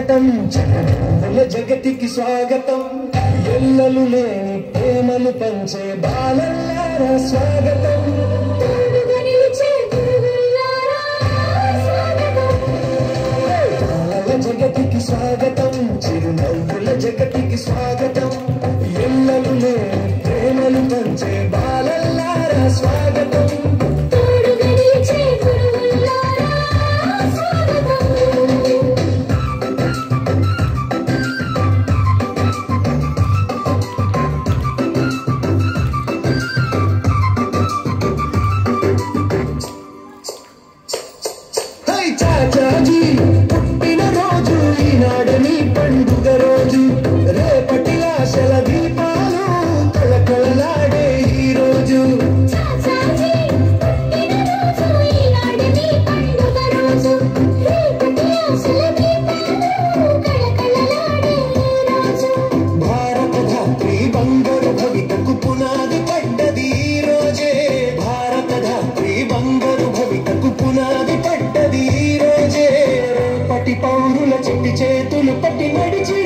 స్వాగతం చిరునవ్వుల జగతికి స్వాగతం ఎల్లలు లేని ప్రేమలు పంచే బాలల్లారా స్వాగతం బాలల జగతికి స్వాగతం చిరునవ్వుల జగతికి స్వాగతం ఎల్లలు లేని ప్రేమలు పంచే బాలల్లారా స్వాగతం చాచాజీ పుట్టిన రోజు ఈనాడని పండుగ రోజు రేపటి ఆశల దీపాలు కళకళలాడే ఈ రోజు భారత ధాత్రి బంగారు భవితకు పునాది పడ్డది ఈ రోజే భారత ధాత్రి బంగారు భవితకు పునాది పడ్డది ఈ రోజే పటి పౌరుల చెట్టి చేతులు పట్టి నడిచి